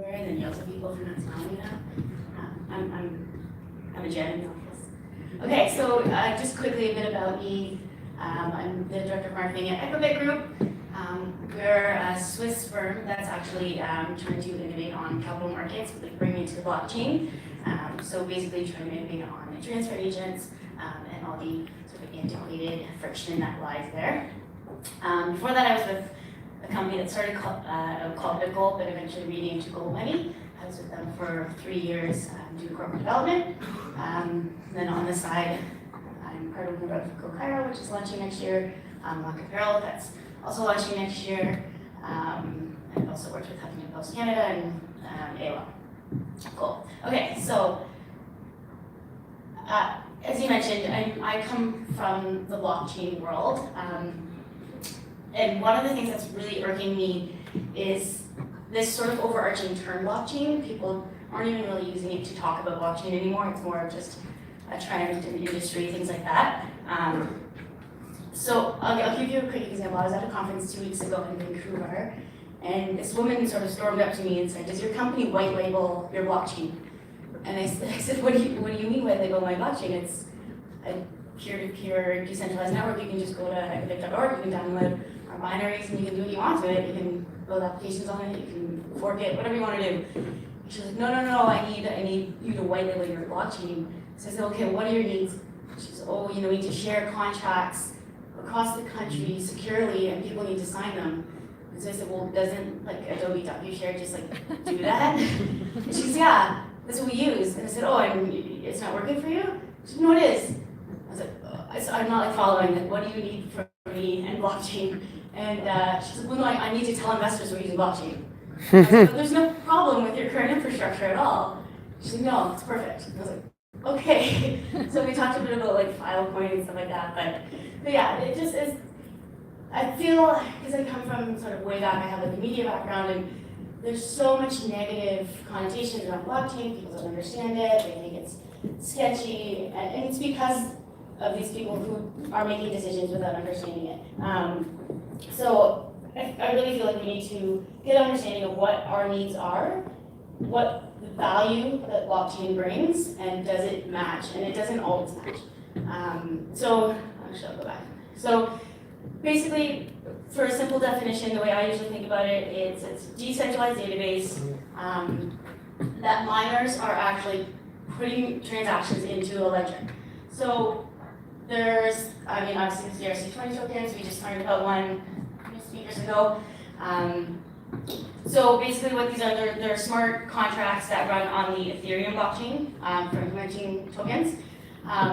and then yells at people for not smiling enough. I'm a Jen in the office. Okay, so just quickly a bit about me. I'm the director of marketing at Equibit Group. We're a Swiss firm that's actually trying to innovate on capital markets, like bringing it to the blockchain. So basically trying to innovate on the transfer agents and all the sort of antiquated friction that lies there. Before that, I was with a company that started called Bickle, but eventually renamed to Gold Money. I was with them for 3 years doing corporate development. Then on the side, I'm part of the Cairo, which is launching next year. Maak Apparel, that's also launching next year. I've also worked with Huffington Post Canada and AOL. Cool. Okay, so as you mentioned, I come from the blockchain world. And one of the things that's really irking me is this sort of overarching term blockchain. People aren't even really using it to talk about blockchain anymore. It's more of just a trend in the industry, things like that. So I'll give you a quick example. I was at a conference 2 weeks ago in Vancouver, and this woman sort of stormed up to me and said, "Does your company white label your blockchain?" And I said, what do you mean white label my blockchain? It's a peer-to-peer decentralized network. You can just go to equibit.org, you can download our binaries, and you can do what you want to it. You can build applications on it, you can fork it, whatever you want to do. She's like, no, I need you to white label your blockchain. So I said, okay, what are your needs? She said, oh, we need to share contracts across the country securely, and people need to sign them. And so I said, well, doesn't like Adobe DocuShare just like do that? And she said, yeah, that's what we use. And I said, oh, and it's not working for you? She said, no, it is. I was like, I'm not like following it. What do you need from me and blockchain? And she said, well, no, I need to tell investors we're using blockchain. I was like, but there's no problem with your current infrastructure at all. She said, no, it's perfect. And I was like, okay. So we talked a bit about like Filecoin and stuff like that, but yeah, it just is, I feel, because I come from sort of way back, I have like a media background, and there's so much negative connotations around blockchain. People don't understand it, they think it's sketchy, and it's because of these people who are making decisions without understanding it. So I really feel like we need to get an understanding of what our needs are, what the value that blockchain brings, and does it match? And it doesn't always match. So actually, I'll go back. So basically, for a simple definition, the way I usually think about it is it's a decentralized database that miners are actually putting transactions into a ledger. So there's, obviously the CRC20 tokens, we just learned about one a few speakers ago. So basically what these are, they're smart contracts that run on the Ethereum blockchain for implementing tokens.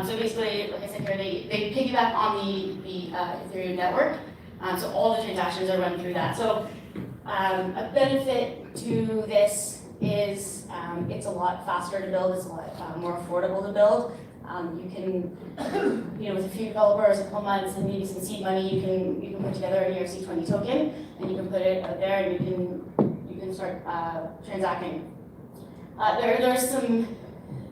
So basically, like I said here, they piggyback on the Ethereum network. So all the transactions are run through that. So a benefit to this is it's a lot faster to build, it's a lot more affordable to build. You can, with a few developers, a couple months, and maybe some seed money, you can put together an ERC20 token, and you can put it out there, and you can start transacting. There are some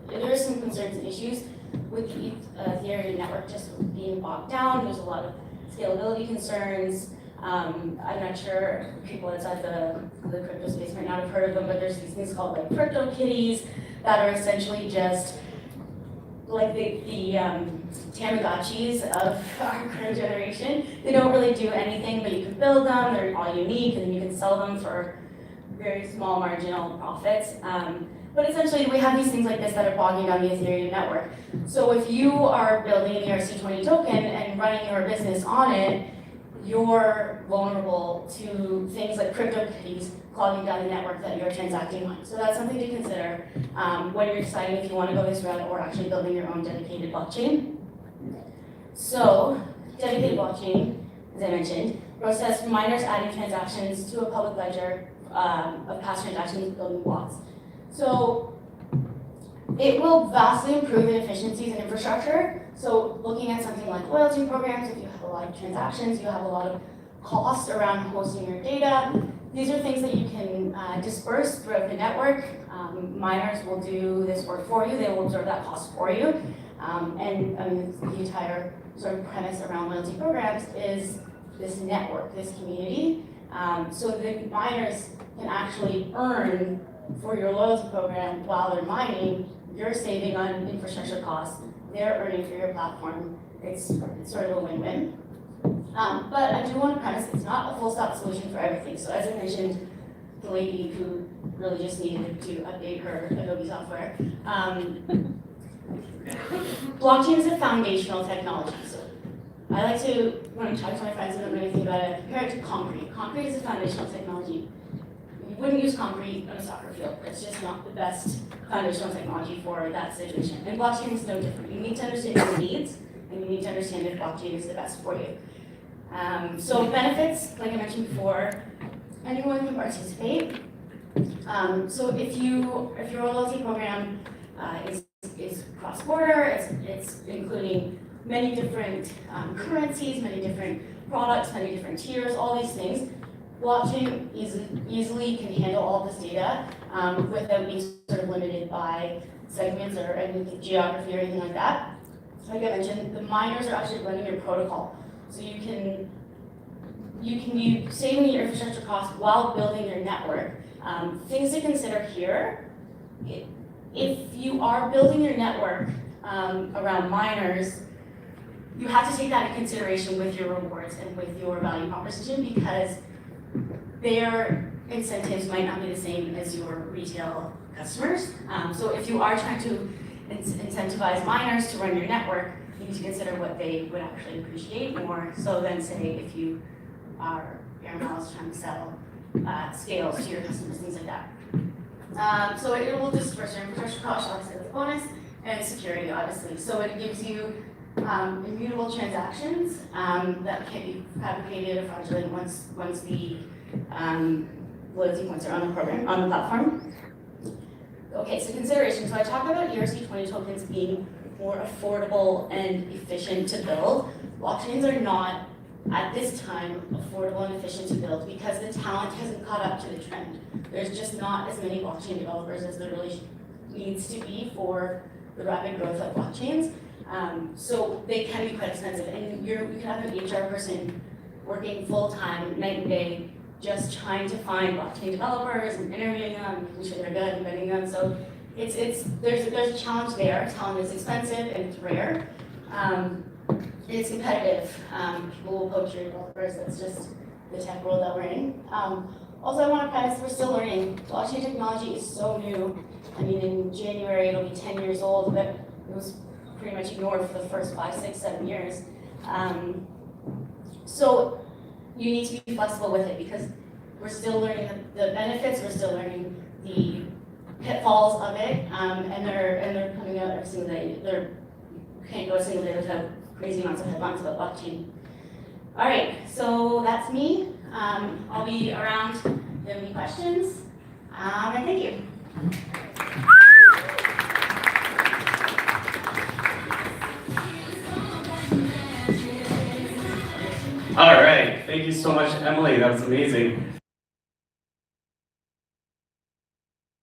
concerns and issues with the Ethereum network just being bogged down. There's a lot of scalability concerns. I'm not sure people outside the crypto space might not have heard of them, but there's these things called like crypto kitties that are essentially just like the Tamagotchis of our current generation. They don't really do anything, but you can build them, they're all unique, and then you can sell them for very small marginal profits. But essentially, we have these things like this that are bogging down the Ethereum network. So if you are building an ERC20 token and running your business on it, you're vulnerable to things like crypto kitties clogging down the network that you're transacting on. So that's something to consider when you're deciding if you want to go this route or actually building your own dedicated blockchain. So, dedicated blockchain, as I mentioned, process miners adding transactions to a public ledger of past transactions building blocks. So it will vastly improve the efficiencies and infrastructure. So looking at something like loyalty programs, if you have a lot of transactions, you have a lot of cost around hosting your data. These are things that you can disperse throughout the network. Miners will do this work for you. They will absorb that cost for you. And the entire sort of premise around loyalty programs is this network, this community. So the miners can actually earn for your loyalty program, while they're mining, you're saving on infrastructure costs, they're earning for your platform. It's sort of a win-win. But I do want to premise it's not a full-stop solution for everything. So as I mentioned, the lady who really just needed to update her Adobe software. Blockchain is a foundational technology. So I like to, when I talk to my friends who don't know anything about it, compare it to concrete. Concrete is a foundational technology. You wouldn't use concrete on a soccer field. It's just not the best foundational technology for that situation. And blockchain is no different. You need to understand your needs, and you need to understand if blockchain is the best for you. So benefits, like I mentioned before, anyone can participate. So if your loyalty program is cross-border, it's including many different currencies, many different products, many different tiers, all these things. Blockchain easily can handle all of this data without being sort of limited by segments or geography or anything like that. Like I mentioned, the miners are actually running your protocol. So you can be saving your infrastructure costs while building your network. Things to consider here, if you are building your network around miners, you have to take that into consideration with your rewards and with your value proposition, because their incentives might not be the same as your retail customers. So if you are trying to incentivize miners to run your network, you need to consider what they would actually appreciate more so than, say, if you are Air Miles trying to sell scales to your customers, things like that. So it will disperse your infrastructure costs, obviously as a bonus, and security, obviously. So it gives you immutable transactions that can't be fabricated or fraudulent once the loyalty points are on the program, on the platform. Okay, so consideration. So I talked about ERC20 tokens being more affordable and efficient to build. Blockchains are not, at this time, affordable and efficient to build because the talent hasn't caught up to the trend. There's just not as many blockchain developers as there really needs to be for the rapid growth of blockchains. So they can be quite expensive. And you can have an HR person working full-time, night and day, just trying to find blockchain developers and interviewing them, making sure they're good and vetting them. So there's a challenge there. Talent is expensive and it's rare. It's competitive. People will poach your developers. That's just the tech world that we're in. Also, I want to premise we're still learning. Blockchain technology is so new. I mean, in January it'll be 10 years old, but it was pretty much ignored for the first 5, 6, 7 years. So you need to be flexible with it because we're still learning the benefits. We're still learning the pitfalls of it, and they're coming out every single day. You can't go a single day without crazy amounts of headlines about blockchain. All right, so that's me. I'll be around if you have any questions, and thank you. All right, thank you so much, Emily. That was amazing.